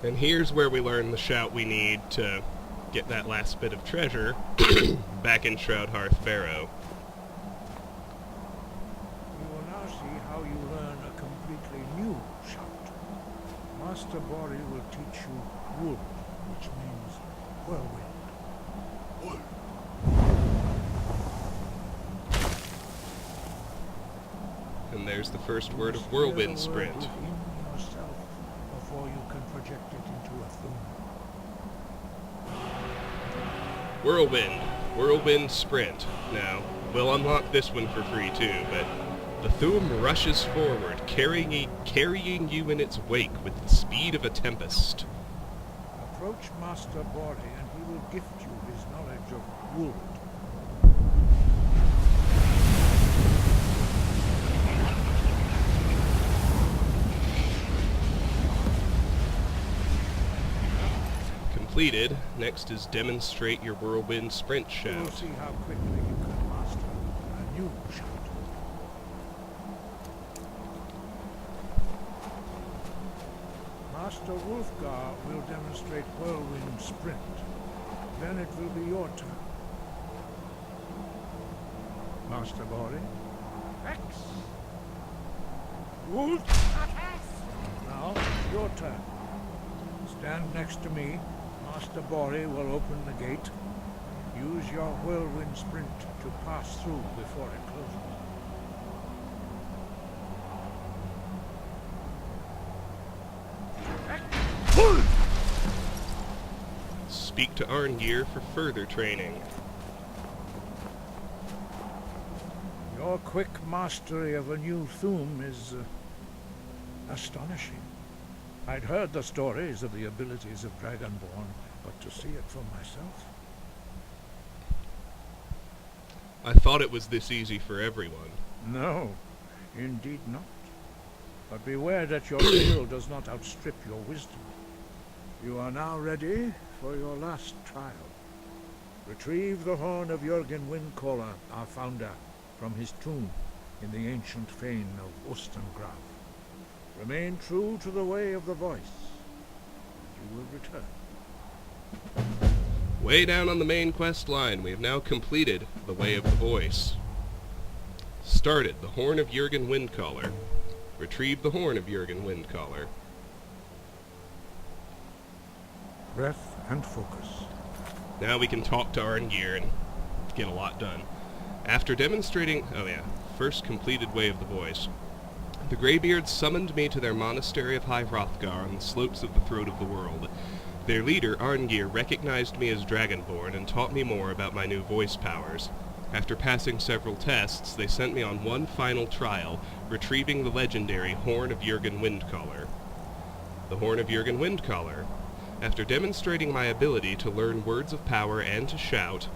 And here's where we learn the shout we need to get that last bit of treasure back in Shroudhearth Barrow. You will now see how you learn a completely new shout. Master Bori will teach you wood, which means whirlwind. And there's the first word of whirlwind sprint. Within yourself before you can project it into a thum. Whirlwind sprint. Now, we'll unlock this one for free too, but the Thum rushes forward, carrying you in its wake with the speed of a tempest. Approach Master Bori and he will gift you his knowledge of wood. Completed. Next is demonstrate your whirlwind sprint You will shout. see how quickly you can master a new shout. Master Hrothgar will demonstrate whirlwind sprint. Then it will be your turn. Master Bori. X. Wood. Now, your turn. Stand next to me. Master Bori will open the gate. Use your whirlwind sprint to pass through before it closes. Speak to Arngeir for further training. Your quick mastery of a new Thum is astonishing. I'd heard the stories of the abilities of Dragonborn, but to see it for myself... I thought it was this easy for everyone. No, indeed not. But beware that your skill does not outstrip your wisdom. You are now ready for your last trial. Retrieve the horn of Jürgen Windcaller, our founder, from his tomb in the ancient fane of Ustengrav. Remain true to the way of the voice. You will return. Way down on the main quest line, we have now completed the Way of the Voice. Started the Horn of Jürgen Windcaller. Retrieved the Horn of Jürgen Windcaller. Breath and focus. Now we can talk to Arngeir and get a lot done. After demonstrating... first completed Way of the Voice. The Greybeards summoned me to their monastery of High Hrothgar on the slopes of the Throat of the World. Their leader, Arngeir, recognized me as Dragonborn and taught me more about my new voice powers. After passing several tests, they sent me on one final trial, retrieving the legendary Horn of Jürgen Windcaller. The Horn of Jürgen Windcaller. After demonstrating my ability to learn words of power and to shout,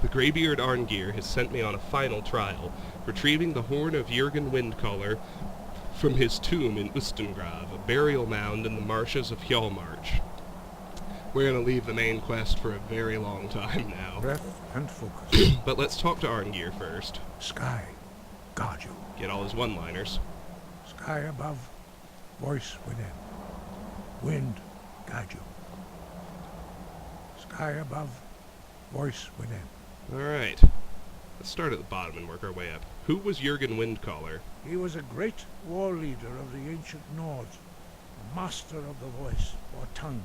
the Greybeard Arngeir has sent me on a final trial, retrieving the Horn of Jürgen Windcaller from his tomb in Ustengrav, a burial mound in the marshes of Hjalmarch. We're going to leave the main quest for a very long time now. Breath and focus. But let's talk to Arngeir first. Sky, guard you. Get all his one-liners. Sky above, voice within. Wind, guide you. Sky above, voice within. Alright. Let's start at the bottom and work our way up. Who was Jürgen Windcaller? He was a great war leader of the ancient Nords, a master of the voice, or tongue.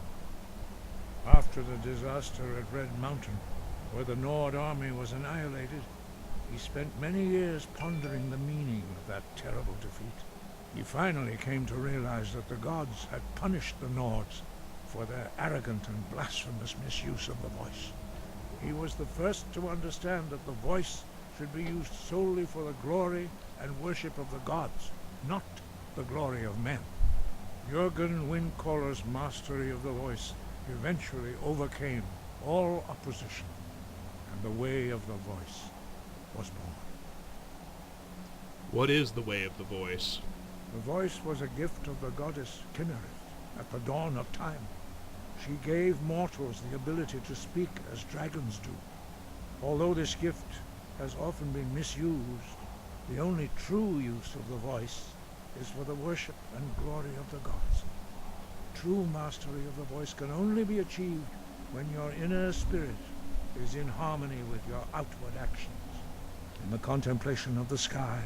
After the disaster at Red Mountain, where the Nord army was annihilated, he spent many years pondering the meaning of that terrible defeat. He finally came to realize that the gods had punished the Nords for their arrogant and blasphemous misuse of the voice. He was the first to understand that the voice should be used solely for the glory and worship of the gods, not the glory of men. Jürgen Windcaller's mastery of the voice eventually overcame all opposition, and the way of the voice was born. What is the way of the voice? The voice was a gift of the goddess Kinnereth at the dawn of time. She gave mortals the ability to speak as dragons do. Although this gift has often been misused, the only true use of the voice is for the worship and glory of the gods. True mastery of the voice can only be achieved when your inner spirit is in harmony with your outward actions. In the contemplation of the sky,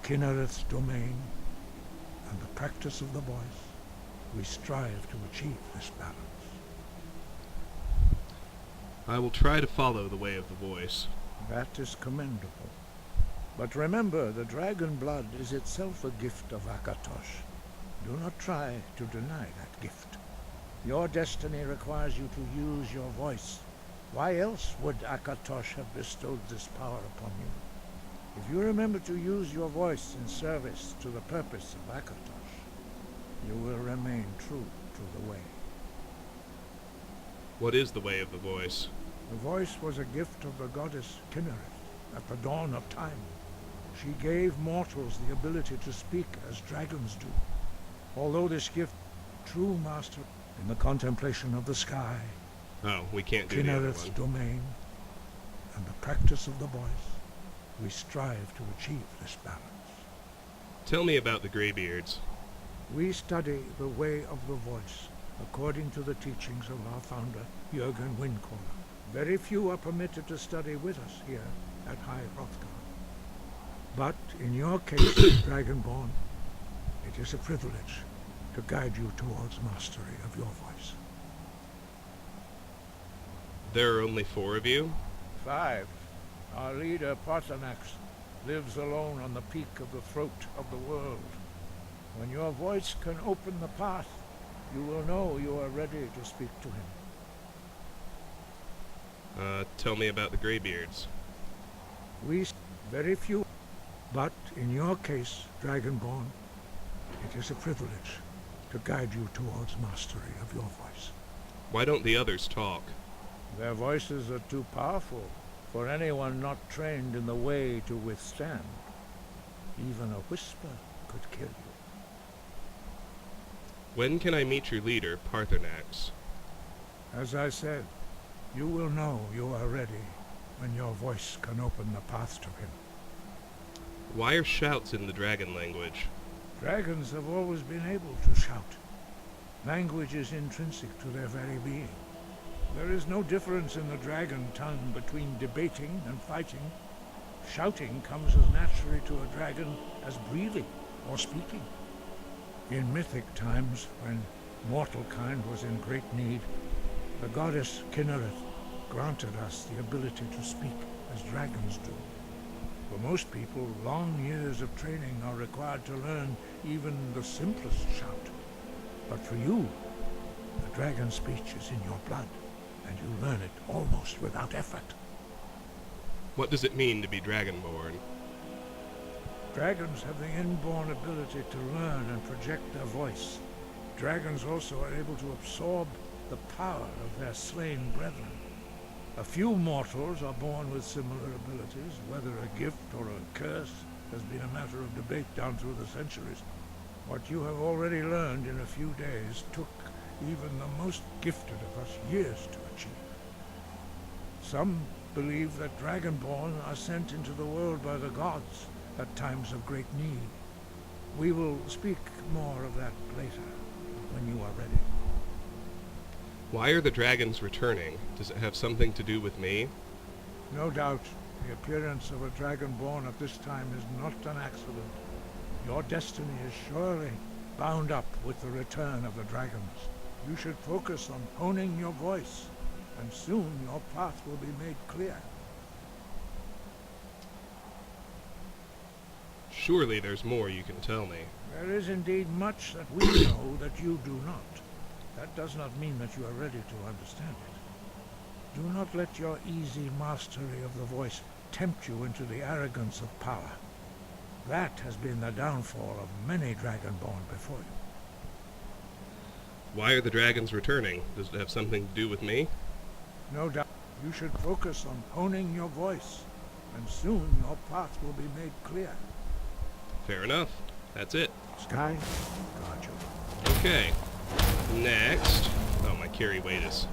Kinnereth's domain, and the practice of the voice, we strive to achieve this balance. I will try to follow the way of the voice. That is commendable. But remember, the dragon blood is itself a gift of Akatosh. Do not try to deny that gift. Your destiny requires you to use your voice. Why else would Akatosh have bestowed this power upon you? If you remember to use your voice in service to the purpose of Akatosh, you will remain true to the way. What is the way of the voice? The voice was a gift of the goddess Kinnereth at the dawn of time. She gave mortals the ability to speak as dragons do. Although this gift, true master, in the contemplation of the sky, Oh, we can't do the other Kinnereth's one. domain, and the practice of the voice, we strive to achieve this balance. Tell me about the Greybeards. We study the way of the voice according to the teachings of our founder, Jürgen Windcaller. Very few are permitted to study with us here at High Hrothgar. But in your case, Dragonborn, it is a privilege to guide you towards mastery of your voice. There are only 4 of you? 5. Our leader, Paarthurnax, lives alone on the peak of the throat of the world. When your voice can open the path, you will know you are ready to speak to him. Tell me about the Greybeards. Very few, but in your case, Dragonborn, it is a privilege to guide you towards mastery of your voice. Why don't the others talk? Their voices are too powerful for anyone not trained in the way to withstand. Even a whisper could kill you. When can I meet your leader, Paarthurnax? As I said, you will know you are ready when your voice can open the path to him. Why are shouts in the dragon language? Dragons have always been able to shout. Language is intrinsic to their very being. There is no difference in the dragon tongue between debating and fighting. Shouting comes as naturally to a dragon as breathing or speaking. In mythic times, when mortal kind was in great need, the goddess Kinnereth granted us the ability to speak as dragons do. For most people, long years of training are required to learn even the simplest shout. But for you, the dragon speech is in your blood, and you learn it almost without effort. What does it mean to be dragonborn? Dragons have the inborn ability to learn and project their voice. Dragons also are able to absorb the power of their slain brethren. A few mortals are born with similar abilities. Whether a gift or a curse has been a matter of debate down through the centuries. What you have already learned in a few days took even the most gifted of us years to achieve. Some believe that Dragonborn are sent into the world by the gods at times of great need. We will speak more of that later, when you are ready. Why are the dragons returning? Does it have something to do with me? No doubt, the appearance of a Dragonborn at this time is not an accident. Your destiny is surely bound up with the return of the dragons. You should focus on honing your voice, and soon your path will be made clear. Surely there's more you can tell me. There is indeed much that we know that you do not. That does not mean that you are ready to understand it. Do not let your easy mastery of the voice tempt you into the arrogance of power. That has been the downfall of many Dragonborn before you. Why are the dragons returning? Does it have something to do with me? No doubt. You should focus on honing your voice, and soon your path will be made clear. Fair enough. That's it. Sky, got you. Okay. Next. Oh, my carry weight is...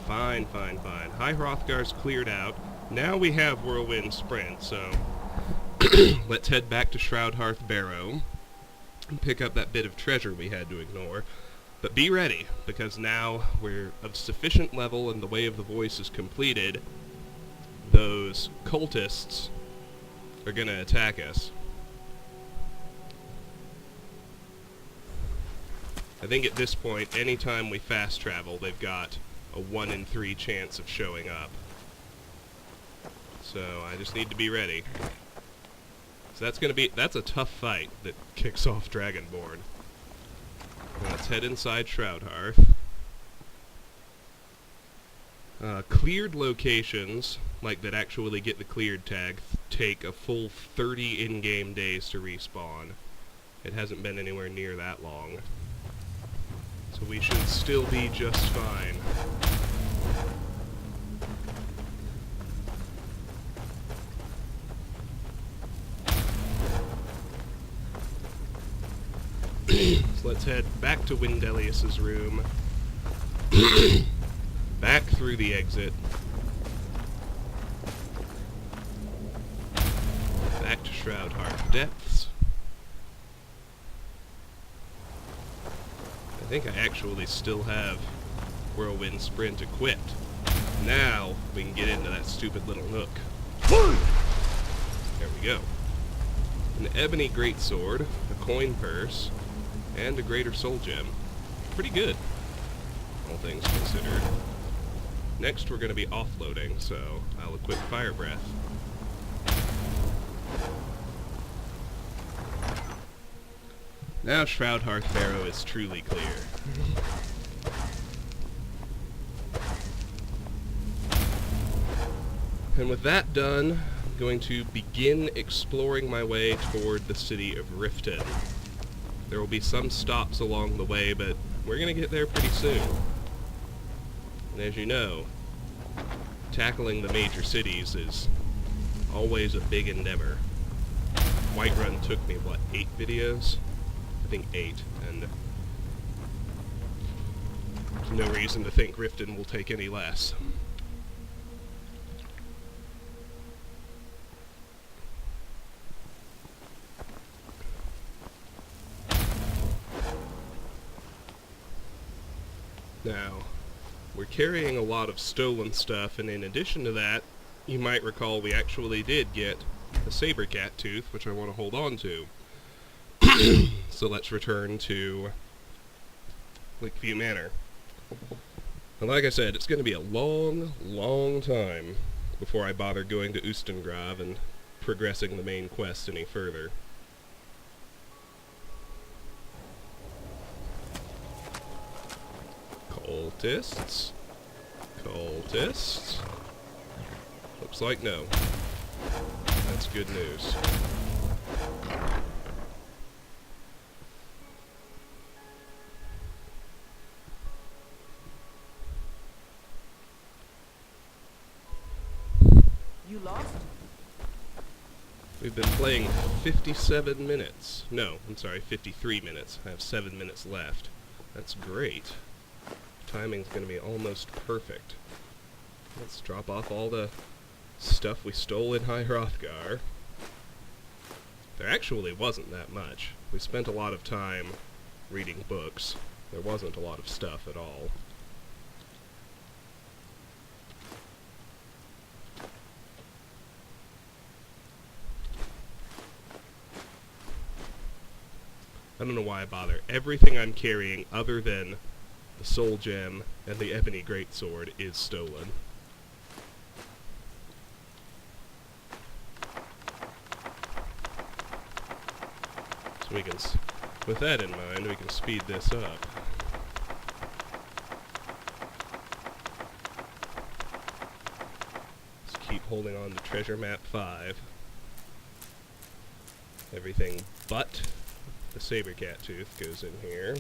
Fine. High Hrothgar's cleared out. Now we have Whirlwind Sprint, so... Let's head back to Shroudhearth Barrow and pick up that bit of treasure we had to ignore. But be ready, because now we're of sufficient level and the Way of the Voice is completed. Those cultists are going to attack us. I think at this point, anytime we fast travel, they've got a 1 in 3 chance of showing up. So I just need to be ready. So that's a tough fight that kicks off Dragonborn. Let's head inside Shroudhearth. Cleared locations, like that actually get the cleared tag, take a full 30 in-game days to respawn. It hasn't been anywhere near that long. So we should still be just fine. So let's head back to Windelius's room. Back through the exit. Back to Shroudhearth Depths. I think I actually still have Whirlwind Sprint equipped. Now we can get into that stupid little nook. There we go. An ebony greatsword, a coin purse, and a greater soul gem. Pretty good, all things considered. Next we're going to be offloading, so I'll equip Fire Breath. Now Shroudhearth Barrow is truly clear. And with that done, I'm going to begin exploring my way toward the city of Riften. There will be some stops along the way, but we're going to get there pretty soon. And as you know, tackling the major cities is always a big endeavor. Whiterun took me, what, 8 videos? I think 8, and there's no reason to think Riften will take any less. Now, we're carrying a lot of stolen stuff, and in addition to that, you might recall we actually did get a saber cat tooth, which I want to hold on to. So let's return to Lakeview Manor. And like I said, it's going to be a long time before I bother going to Ustengrav and progressing the main quest any further. Cultists? Cultists? Looks like no. That's good news. You lost? We've been playing 57 minutes. No, I'm sorry, 53 minutes. I have 7 minutes left. That's great. Timing's going to be almost perfect. Let's drop off all the stuff we stole in High Hrothgar. There actually wasn't that much. We spent a lot of time reading books. There wasn't a lot of stuff at all. I don't know why I bother. Everything I'm carrying other than the soul gem and the ebony greatsword is stolen. We can, with that in mind, we can speed this up. Let's keep holding on to treasure map 5. Everything but the saber-cat tooth goes in here.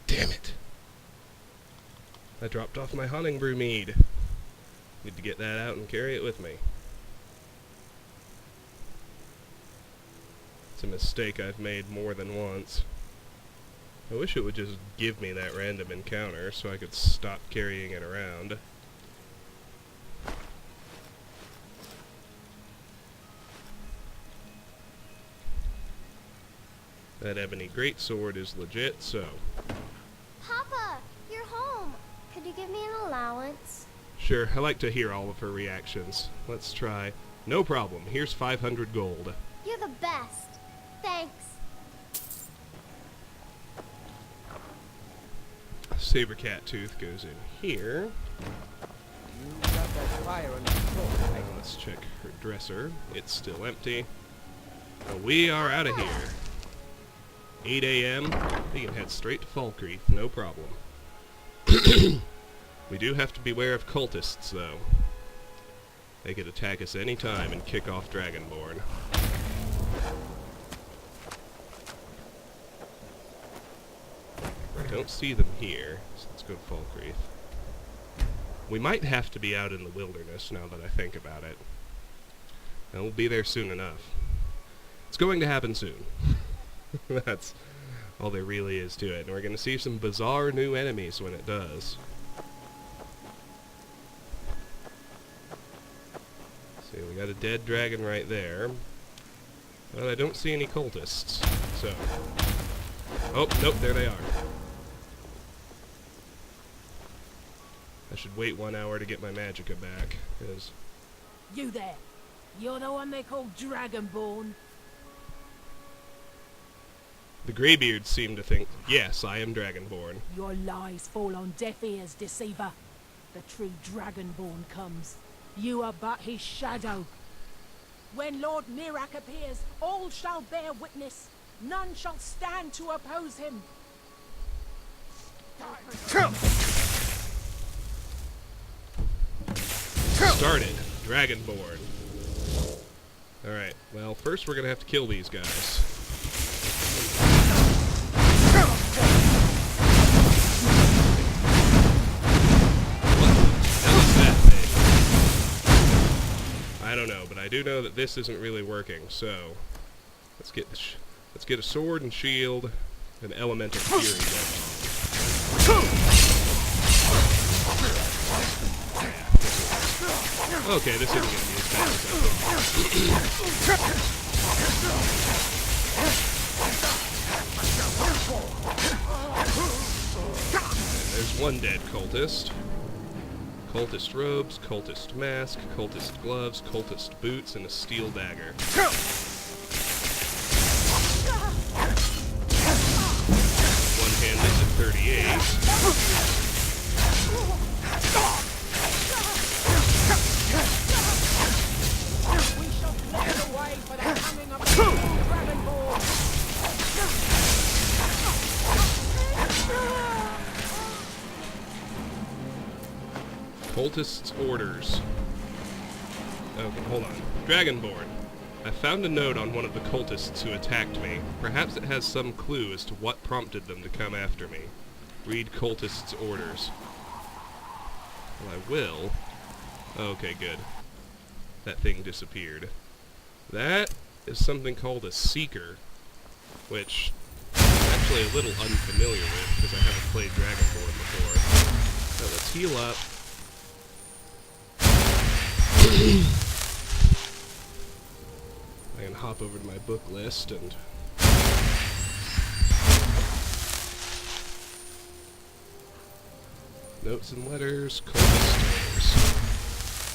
Damn it! I dropped off my hunting brew mead. Need to get that out and carry it with me. It's a mistake I've made more than once. I wish it would just give me that random encounter so I could stop carrying it around. That ebony greatsword is legit, so... Papa, you're home. Could you give me an allowance? Sure, I like to hear all of her reactions. Let's try. No problem, here's 500 gold. You're the best. Thanks. Saber-cat tooth goes in here. You got that fire under control, right? Let's check her dresser. It's still empty. And we are out of here. 8 a.m. We can head straight to Falkreath, no problem. We do have to beware of cultists, though. They could attack us any time and kick off Dragonborn. I don't see them here, so let's go to Falkreath. We might have to be out in the wilderness, now that I think about it. And we'll be there soon enough. It's going to happen soon. That's all there really is to it. And we're going to see some bizarre new enemies when it does. See, we got a dead dragon right there. But I don't see any cultists. So... oh, nope, there they are. I should wait 1 hour to get my magicka back, because... You there. You're the one they call Dragonborn. the Greybeards seem to think, yes, I am Dragonborn. Your lies fall on deaf ears, deceiver. The true Dragonborn comes. You are but his shadow. When Lord Mirak appears, all shall bear witness. None shall stand to oppose him. Started. Dragonborn. Alright, well, first we're gonna have to kill these guys. What the hell is that thing? I don't know, but I do know that this isn't really working, so... Let's get a sword and shield and elemental fury going on. Okay, this isn't going to be as bad as I thought. There's one dead cultist. Cultist robes, cultist mask, cultist gloves, cultist boots, and a steel dagger. One-handed at 38. We shall clear the way for the coming of the Dragonborn. Cultists' orders. Okay, hold on. Dragonborn. I found a note on one of the cultists who attacked me. Perhaps it has some clue as to what prompted them to come after me. Read cultists' orders. Well, I will. Okay, good. That thing disappeared. That is something called a seeker, which I'm actually a little unfamiliar with because I haven't played Dragonborn before. So let's heal up. I can hop over to my book list and Notes and letters, cultist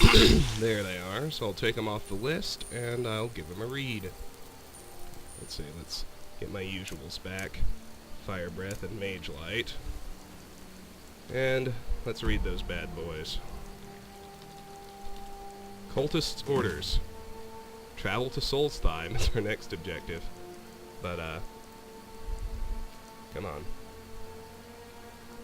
orders. There they are, so I'll take them off the list, and I'll give them a read. Let's see, let's get my usuals back. Fire Breath and Mage Light. And let's read those bad boys. Cultist's orders. Travel to Solstheim is our next objective. But, come on.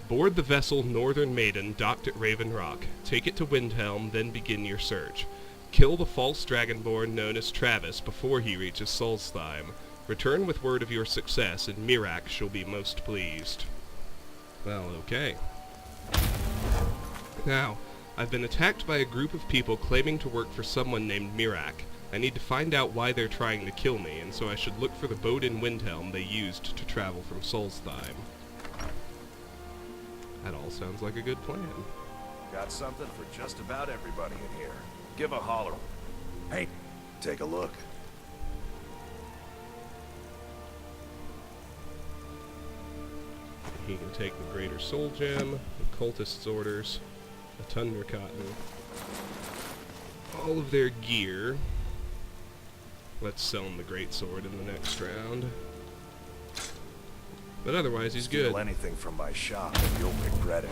Board the vessel Northern Maiden docked at Raven Rock. Take it to Windhelm, then begin your search. Kill the false dragonborn known as Travis before he reaches Solstheim. Return with word of your success, and Mirak shall be most pleased. Well, okay. Now, I've been attacked by a group of people claiming to work for someone named Mirak. I need to find out why they're trying to kill me, and so I should look for the boat in Windhelm they used to travel from Solstheim. That all sounds like a good plan. Got something for just about everybody in here. Give a holler. Hey, Take a look. He can take the Greater Soul Gem, the Cultist's Orders, the Tundra Cotton, all of their gear. Let's sell him the Great Sword in the next round. But otherwise, he's good. Steal anything from my shop and you'll regret it.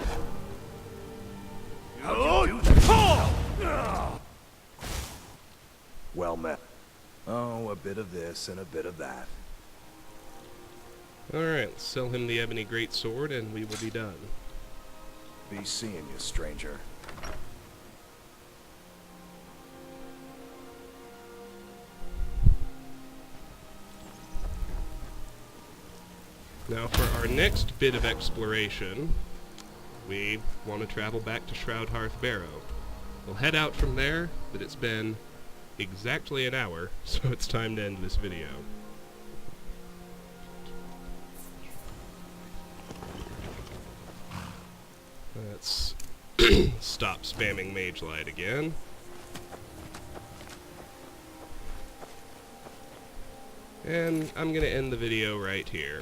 Well met. Oh, a bit of this and a bit of that. Alright, let's sell him the Ebony Great Sword and we will be done. Be seeing you, stranger. Now for our next bit of exploration, we want to travel back to Shroud Hearth Barrow. We'll head out from there, but it's been exactly an hour, so it's time to end this video. Let's stop spamming Mage Light again. And I'm going to end the video right here.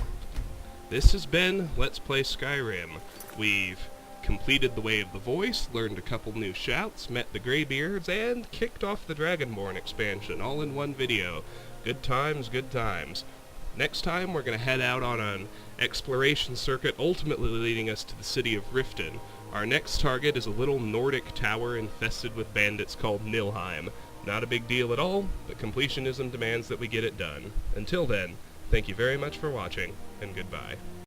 This has been Let's Play Skyrim. We've completed the Way of the Voice, learned a couple new shouts, met the Greybeards, and kicked off the Dragonborn expansion, all in one video. Good times, good times. Next time, we're going to head out on an exploration circuit, ultimately leading us to the city of Riften. Our next target is a little Nordic tower infested with bandits called Nilheim. Not a big deal at all, but completionism demands that we get it done. Until then, thank you very much for watching, and goodbye.